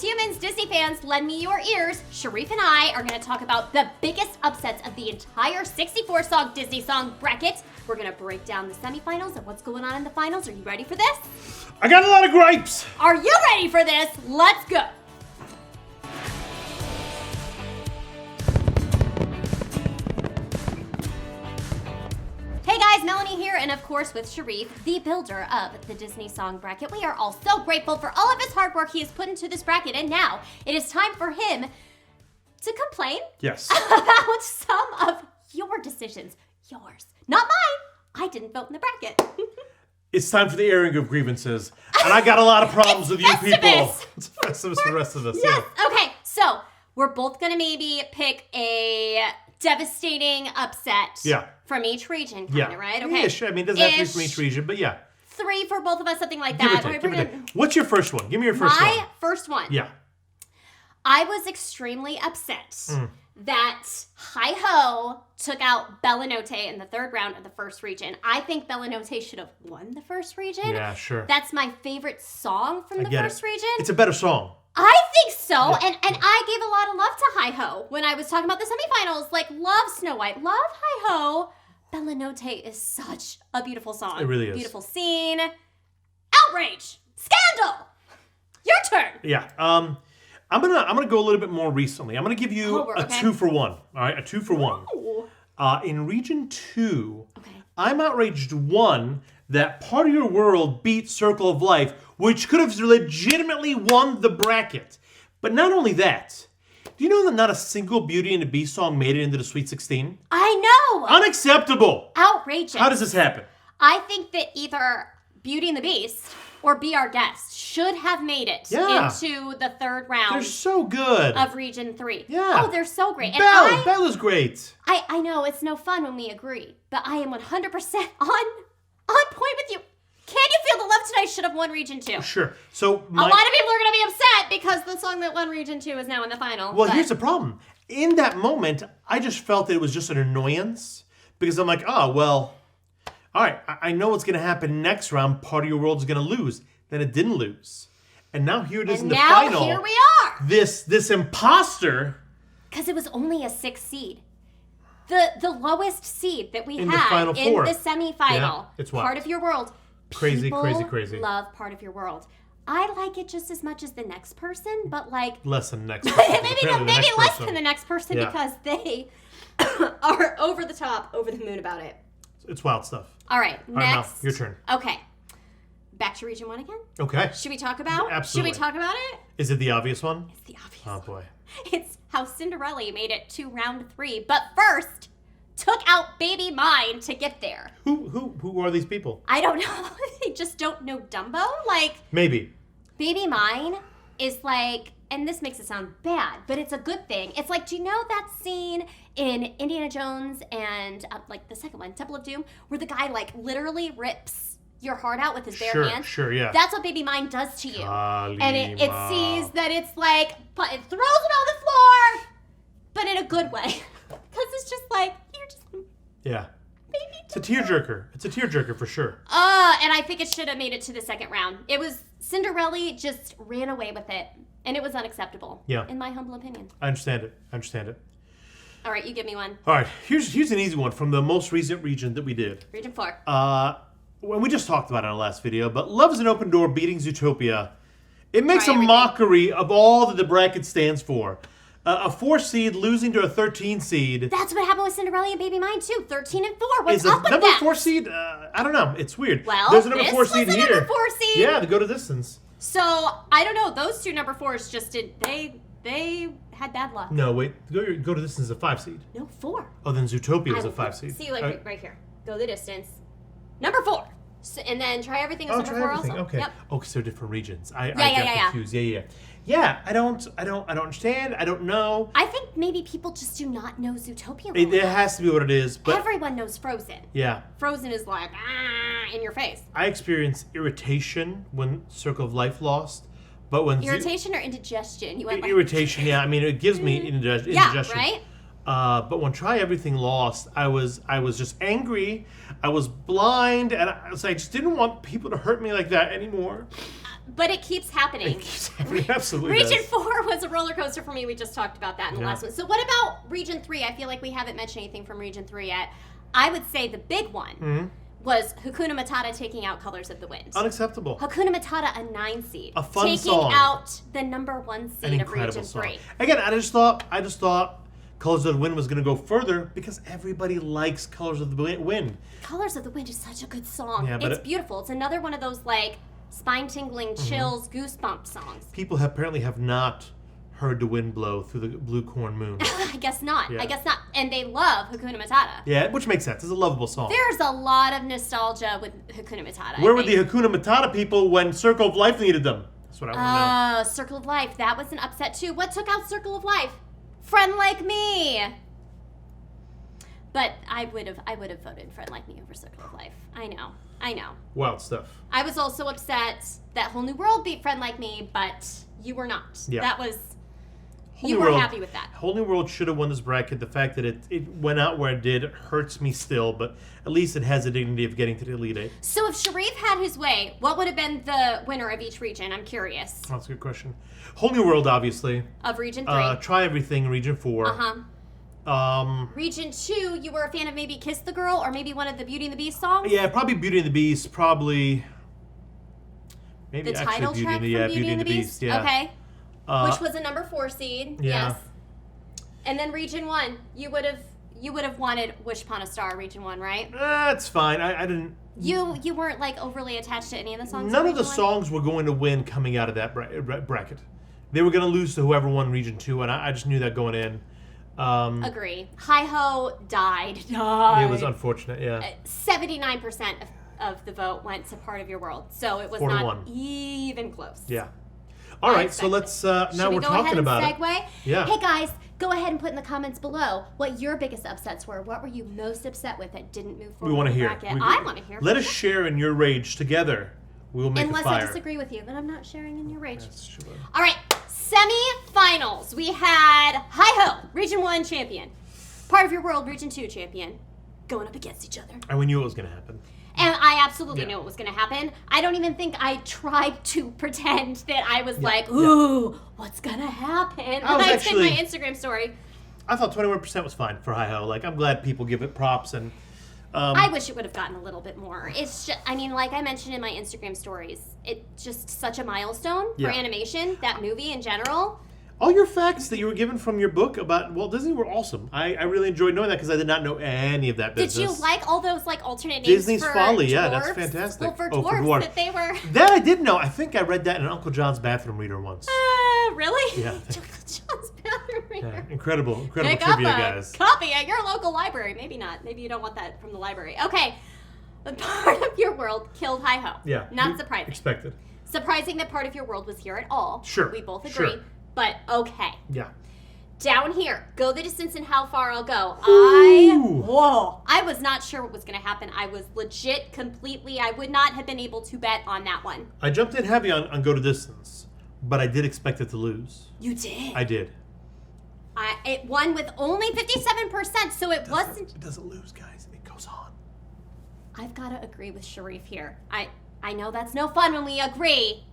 humans, Disney fans, lend me your ears. Sherif and I are going to talk about the biggest upsets of the entire 64-song Disney song bracket. We're going to break down the semifinals and what's going on in the finals. Are you ready for this? I got a lot of gripes. Are you ready for this? Let's go. Hey guys, Melanie here, and of course with Sherif, the builder of the Disney Song Bracket. We are all so grateful for all of his hard work he has put into this bracket, and now it is time for him to complain about some of your decisions. Yours, not mine. I didn't vote in the bracket. It's time for the airing of grievances, and I got a lot of problems with you people. It's Festivus for the rest of us. Yes. Yeah. Okay, so we're both gonna maybe pick a devastating upset from each region, kind of, right? Okay. Yeah, sure. I mean, it doesn't have to be from each region, but yeah. 3 for both of us, something like Give that. or take. What's your first one? Give me your first one. My first one. Yeah. I was extremely upset that Hi-Ho took out Bella Notte in the third round of the first region. I think Bella Notte should have won the first region. Yeah, sure. That's my favorite song from the first region. It's a better song. I think so, and I gave a lot of love to Hi-Ho when I was talking about the semifinals. Like, love Snow White, love Hi-Ho. Bella Notte is such a beautiful song. It really is. Beautiful scene. Outrage. Scandal. Your turn. Yeah. I'm gonna go a little bit more recently. I'm gonna give you a 2-for-1. All right, a 2-for-1. Ooh. In region 2, I'm outraged, 1, that Part of Your World beat Circle of Life, which could have legitimately won the bracket. But not only that, do you know that not a single Beauty and the Beast song made it into the Sweet 16? I know! Unacceptable! Outrageous. How does this happen? I think that either Beauty and the Beast or Be Our Guest should have made it into the third round. They're so good. Of region 3. Yeah. Oh, they're so great. Bella's great. I know, it's no fun when we agree, but I am 100% on point with you. Can You Feel the Love Tonight should have won region 2. Sure. So a lot of people are going to be upset because the song that won region 2 is now in the final. Well, here's the problem. In that moment, I just felt that it was just an annoyance because I'm like, oh, well, all right, I know what's going to happen next round. Part of Your World is going to lose. Then it didn't lose. And now here it is in the final. And now here we are. This imposter. Because it was only a 6th seed. The lowest seed that we had in the semifinal. Yeah, it's wild. Part of Your World. Crazy. Love Part of Your World. I like it just as much as the next person, but like less than the next person. maybe less than the next person because they are over the top, over the moon about it. It's wild stuff. All right, next. All right, Mel, your turn. Okay. Back to region 1 again? Okay. Should we talk about? Absolutely. Should we talk about it? Is it the obvious one? It's the obvious one. Oh boy. It's how Cinderella made it to round 3, but first took out Baby Mine to get there. Who are these people? I don't know. They just don't know Dumbo? Like, maybe. Baby Mine is like, and this makes it sound bad, but it's a good thing. It's like, do you know that scene in Indiana Jones and like the second one, Temple of Doom, where the guy like literally rips your heart out with his bare hands? Sure, yeah. That's what Baby Mine does to you. And it sees that it's like, it throws it on the floor, but in a good way. Because it's just like, you're just... Yeah. Baby. It's a tearjerker. It's a tearjerker for sure. And I think it should have made it to the second round. It was, Cinderella just ran away with it. And it was unacceptable. Yeah. In my humble opinion. I understand it. All right, you give me one. All right, here's an easy one from the most recent region that we did. Region 4. Well, we just talked about it in our last video, but Love is an Open Door beating Zootopia. It makes a mockery of all that the bracket stands for. A 4 seed losing to a 13 seed. That's what happened with Cinderella and Baby Mine too. 13 and 4. What's up with that? Number 4 seed? I don't know. It's weird. Well, there's a number 4 seed was a here. Number 4 seed. Yeah, to go to distance. So I don't know. Those 2 number 4s just did. They had bad luck. No, wait. Go to distance is a 5 seed. No, 4. Oh, then Zootopia is a 5 seed. See, like right here. Go the distance. Number 4. So, and then try everything as number 4 also. Okay. Yep. Oh, because they're different regions. I got confused. Yeah. I don't understand. I don't know. I think maybe people just do not know Zootopia. It has to be what it is. But everyone knows Frozen. Yeah. Frozen is like in your face. I experienced irritation when Circle of Life lost, but when irritation or indigestion, you went like irritation. Yeah, I mean it gives me indigestion. Yeah, right. But when Try Everything lost, I was just angry. I was blind, and I just didn't want people to hurt me like that anymore. but it keeps happening. It keeps happening. Absolutely. Region does. 4 was a roller coaster for me. We just talked about that in the last one. So what about Region 3? I feel like we haven't mentioned anything from Region 3 yet. I would say the big one was Hakuna Matata taking out Colors of the Wind. Unacceptable. Hakuna Matata, a 9 seed. A fun taking song. out the number 1 seed of Region 3. Song. Again, I just thought Colors of the Wind was going to go further because everybody likes Colors of the Wind. Colors of the Wind is such a good song. Yeah, but it's beautiful. It's another one of those like spine-tingling chills, goosebump songs. People apparently have not heard the wind blow through the blue corn moon. I guess not. Yeah. I guess not. And they love Hakuna Matata. Yeah, which makes sense. It's a lovable song. There's a lot of nostalgia with Hakuna Matata. Where were the Hakuna Matata people when Circle of Life needed them? That's what I want to know. Circle of Life. That was an upset too. What took out Circle of Life? Friend Like Me. But I would have voted Friend Like Me over Circle of Life. I know. Wild stuff. I was also upset that Whole New World beat Friend Like Me, but you were not. Yeah. That was... Whole You New were World, happy with that. Whole New World should have won this bracket. The fact that it went out where it did hurts me still, but at least it has the dignity of getting to the Elite Eight. So if Sherif had his way, what would have been the winner of each region? I'm curious. Oh, that's a good question. Whole New World, obviously. Of Region 3. Try Everything, Region 4. Region 2, you were a fan of maybe Kiss the Girl or maybe one of the Beauty and the Beast songs? Yeah, probably Beauty and the Beast. Probably. Maybe The actually title Beauty track and from the, Beauty and the Beast? Yeah. Okay. Which was a number 4 seed. Yeah. Yes. And then Region 1, you would have wanted Wish Upon a Star, Region 1, right? That's fine. I didn't. You weren't like overly attached to any of the songs? None in of the Region 1? songs were going to win coming out of that bracket. They were going to lose to whoever won Region 2, and I just knew that going in. Agree. Hi-Ho died. It was unfortunate, yeah. 79% of the vote went to Part of Your World, so it was 4 to not 1. even close. Yeah. All right, so let's, now we're talking about it. Should we go ahead and segue? Yeah. Hey guys, go ahead and put in the comments below what your biggest upsets were. What were you most upset with that didn't move forward? We want to hear. I want to hear. Let us share in your rage together. We will make Unless a fire. I disagree with you, then I'm not sharing in your rage. That's true. All right, semi-finals. We had Hi-Ho, Region 1 champion. Part of Your World, Region 2 champion. Going up against each other. And we knew it was going to happen. And I absolutely knew it was going to happen. I don't even think I tried to pretend that I was like, ooh, what's going to happen? When I did my Instagram story. I thought 21% was fine for Hi-Ho. Like, I'm glad people give it props. And I wish it would have gotten a little bit more. It's just, I mean, like I mentioned in my Instagram stories, it's just such a milestone for animation, that movie in general. All your facts that you were given from your book about Walt Disney were awesome. I really enjoyed knowing that because I did not know any of that business. Did you like all those like alternate names Disney's for Folly, dwarves? yeah, that's fantastic. Well, for for dwarves, dwarves. that they were... That I did know. I think I read that in Uncle John's bathroom reader once. Really? Yeah. John's bathroom reader. Yeah, incredible Pick trivia, up a guys. copy at your local library. Maybe not. Maybe you don't want that from the library. Okay. But Part of Your World killed Hi-Ho. Yeah. Not surprising. Expected. Surprising that Part of Your World was here at all. Sure. We both agree. Sure. But okay. Yeah. Down here, Go the Distance and How Far I'll Go. Ooh. I was not sure what was going to happen. I was legit, completely, I would not have been able to bet on that one. I jumped in heavy on Go to Distance, but I did expect it to lose. You did? I did. It won with only 57%, so it wasn't... It doesn't lose, guys. It goes on. I've got to agree with Sherif here. I know that's no fun when we agree,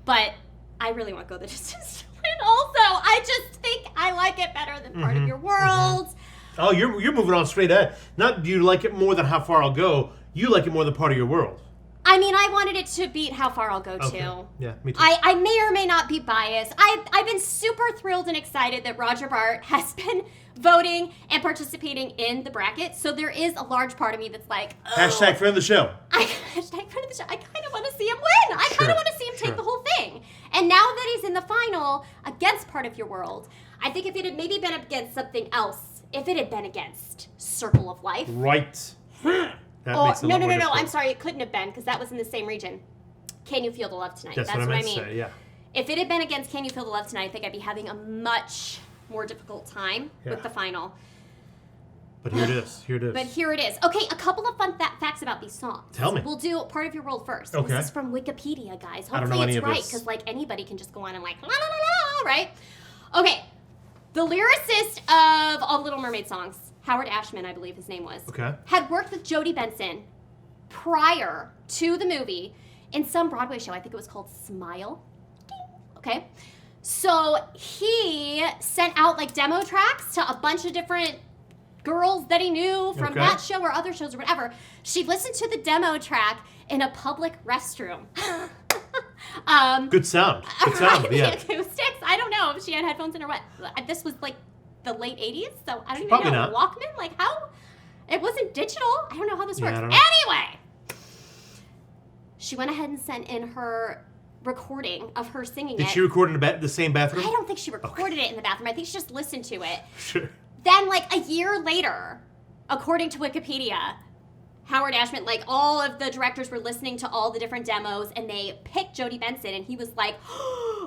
but I really want Go the Distance to win also. I just think I like it better than Part of Your World. Oh, you're moving on straight ahead. Not do you like it more than How Far I'll Go. You like it more than Part of Your World. I mean, I wanted it to beat How Far I'll Go, Okay. too. Yeah, me too. I may or may not be biased. I've been super thrilled and excited that Roger Bart has been voting and participating in the bracket. So there is a large part of me that's like, oh. Hashtag friend of the show. Hashtag friend of the show. I kind of want to see him win. I kind of want to see him take the whole thing. And now that he's in the final against Part of Your World, I think if it had maybe been against something else, if it had been against Circle of Life. Right. That Oh, makes it a no, lot more I'm difficult. sorry. It couldn't have been because that was in the same region. Can You Feel the Love Tonight? That's what I meant to say, yeah. If it had been against Can You Feel the Love Tonight, I think I'd be having a much more difficult time with the final. But here it is. Here it is. But here it is. Okay, a couple of fun facts about these songs. Tell me. We'll do Part of Your World first. Okay. This is from Wikipedia, guys. Hopefully I don't know any it's of right, this. because like anybody can just go on and like la la la la, right? Okay. The lyricist of all Little Mermaid songs, Howard Ashman, I believe his name was, Okay. had worked with Jodie Benson prior to the movie in some Broadway show. I think it was called Smile. Okay. So he sent out like demo tracks to a bunch of different girls that he knew from that show or other shows or whatever. She listened to the demo track in a public restroom. Good sound. Good sound. The Yeah. acoustics. I don't know if she had headphones in or what. This was like the late 80s, so I don't even Probably know. not. Walkman? Like how? It wasn't digital. I don't know how this works. I don't know. Anyway, she went ahead and sent in her recording of her singing it. Did she record in the same bathroom? I don't think she recorded it in the bathroom. I think she just listened to it. Sure. Then, like, a year later, according to Wikipedia, Howard Ashman, like, all of the directors were listening to all the different demos, and they picked Jodie Benson, and he was, like,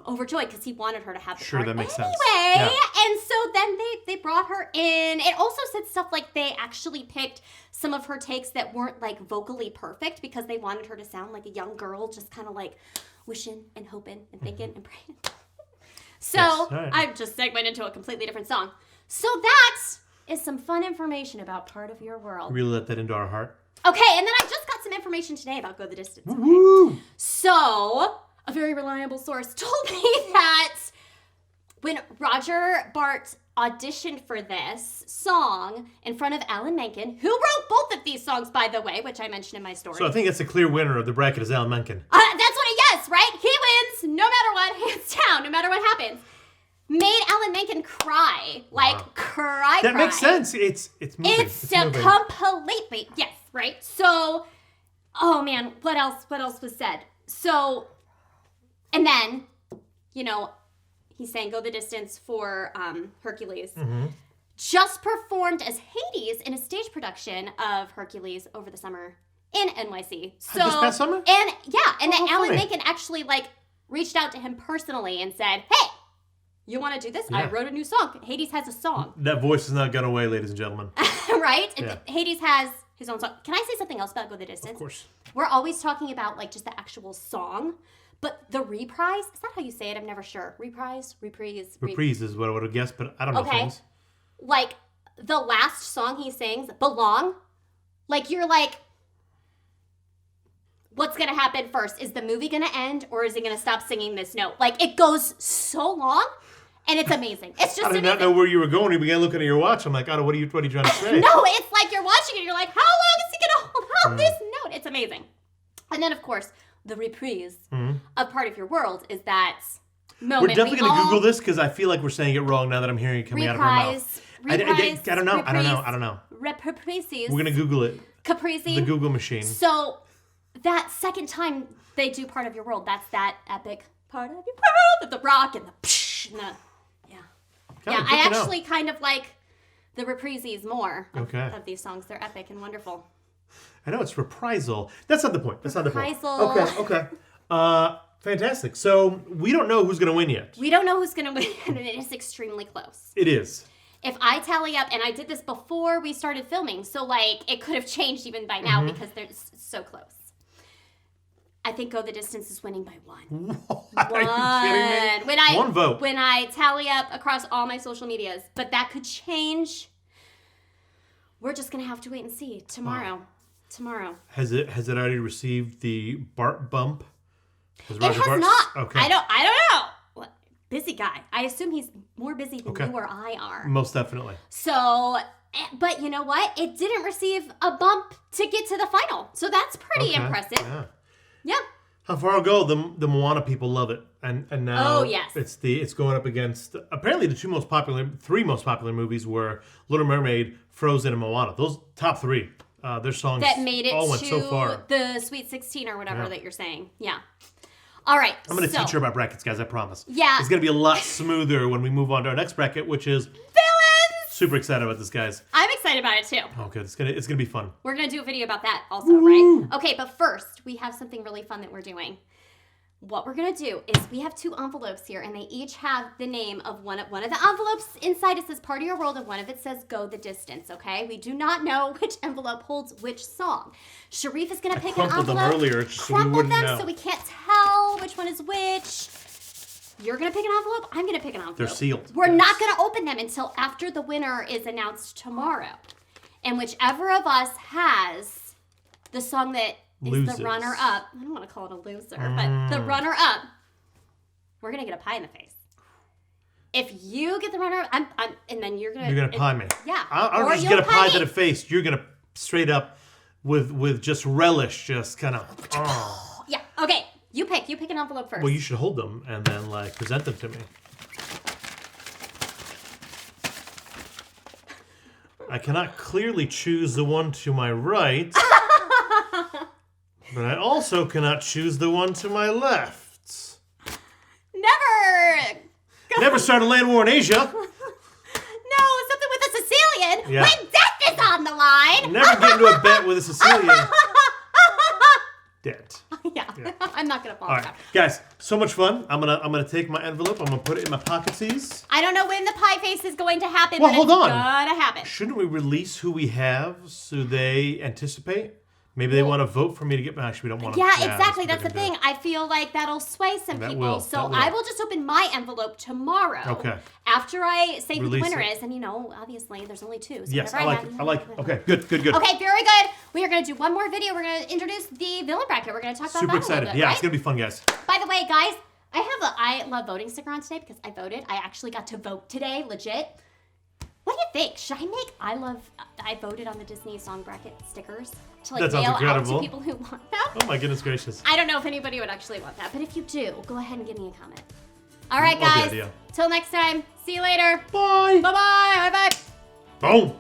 overjoyed, because he wanted her to have the Sure, part that makes sense. anyway. Yeah. And so then they brought her in. It also said stuff like they actually picked some of her takes that weren't, like, vocally perfect, because they wanted her to sound like a young girl, just kind of, like, wishing and hoping and thinking and praying. So, Yes, right. I've just segued into a completely different song. So that is some fun information about Part of Your World. Really let that into our heart. Okay, and then I just got some information today about Go the Distance. Okay? Woo! So, a very reliable source told me that when Roger Bart auditioned for this song in front of Alan Menken, who wrote both of these songs, by the way, which I mentioned in my story. So I think that's a clear winner of the bracket is Alan Menken. That's what yes, right? He wins no matter what, hands down, no matter what happens. Made Alan Menken cry, cry. That makes sense. It's moving. It's moving. completely, yes, right? So, oh man, what else was said? So, and then, he sang Go the Distance for Hercules. Mm-hmm. Just performed as Hades in a stage production of Hercules over the summer in NYC. So, This past summer? And then Alan funny. Menken actually reached out to him personally and said, hey, you want to do this? Yeah. I wrote a new song. Hades has a song. That voice has not gone away, ladies and gentlemen. Right? Yeah. Hades has his own song. Can I say something else about Go the Distance? Of course. We're always talking about just the actual song, but the reprise, is that how you say it? I'm never sure. Reprise? Reprise? Reprise is what I would have guessed, but I don't know things. Like, the last song he sings, Belong, you're like, what's going to happen first? Is the movie going to end, or is he going to stop singing this note? It goes so long, and it's amazing. It's just I did amazing. not know where you were going. You began looking at your watch. I'm like, Otto, what are you trying to say? No, it's like you're watching it, and you're like, how long is he going to hold on this note? It's amazing. And then, of course, the reprise of Part of Your World is that moment. We're definitely going to Google this because I feel like we're saying it wrong now that I'm hearing it coming out of her mouth. I don't know. Reprises. We're going to Google it. Caprese. The Google machine. So that second time they do Part of Your World, that's that epic Part of Your World with the rock and the psh and the I actually kind of like the reprises more of these songs. They're epic and wonderful. I know it's reprisal. That's not the point. Reprisal. Okay. Fantastic. So we don't know who's going to win yet. We don't know who's going to win, and it is extremely close. It is. If I tally up, and I did this before we started filming, so it could have changed even by now because they're so close. I think Go the Distance is winning by one. Are you kidding me? One vote. When I tally up across all my social medias, but that could change. We're just gonna have to wait and see tomorrow. Tomorrow. Has it already received the Bart bump? It has not. Okay. I don't know. What? Busy guy. I assume he's more busy than you or I are. Most definitely. So, but you know what? It didn't receive a bump to get to the final. So that's pretty impressive. Yeah. How far ago the Moana people love it, and now it's going up against apparently the three most popular movies were Little Mermaid, Frozen, and Moana. Those top three, their songs that made it all to went so far. The Sweet 16 or whatever that you're saying. Yeah. All right. I'm going to teach her about brackets, guys. I promise. Yeah. It's going to be a lot smoother when we move on to our next bracket, which is villains. Super excited about this, guys. I'm excited about it too. Oh, good. It's gonna be fun. We're gonna do a video about that also, right? Okay, but first we have something really fun that we're doing. What we're gonna do is we have two envelopes here, and they each have the name of one of the envelopes. Inside it says Part of Your World, and one of it says Go the Distance. Okay, we do not know which envelope holds which song. Sherif is gonna pick an envelope. Them earlier, just crumpled them so we can't tell which one is which. You're going to pick an envelope. I'm going to pick an envelope. They're sealed. We're not going to open them until after the winner is announced tomorrow. And whichever of us has the song that is the runner-up. I don't want to call it a loser, but the runner-up, we're going to get a pie in the face. If you get the runner-up, and then you're going to pie me. Yeah. I don't just get a pie to the face. You're going to straight up with just relish, just kind of. Yeah. Okay. You pick an envelope first. Well, you should hold them and then like present them to me. I cannot clearly choose the one to my right, but I also cannot choose the one to my left. Never start a land war in Asia. No, something with a Sicilian. Yeah. When death is on the line. Never get into a bet with a Sicilian. Dead. Yeah. I'm not gonna fall. All right, guys, so much fun. I'm gonna take my envelope. I'm gonna put it in my pockets. I don't know when the pie face is going to happen, Well, but hold it's on. gonna happen. Shouldn't we release who we have so they anticipate? Maybe they want to vote for me to get. Actually, we don't want to. Yeah, exactly. That's the thing. I feel like that'll sway some people. So I will just open my envelope tomorrow. Okay. After I say who the winner it. is, and obviously there's only two. So Yes, I like it. Okay, good. Okay, very good. We are gonna do one more video. We're gonna introduce the villain bracket. We're gonna talk about that Super excited. a little bit, Yeah, right? it's gonna be fun, guys. By the way, guys, I have a I love voting sticker on today because I voted. I actually got to vote today, legit. What do you think? Should I I voted on the Disney song bracket stickers to That sounds mail out incredible. to people who want them. Oh my goodness gracious. I don't know if anybody would actually want that, but if you do, go ahead and give me a comment. All right, Love the guys. idea. Till next time. See you later. Bye. Bye-bye. Bye-bye. Boom.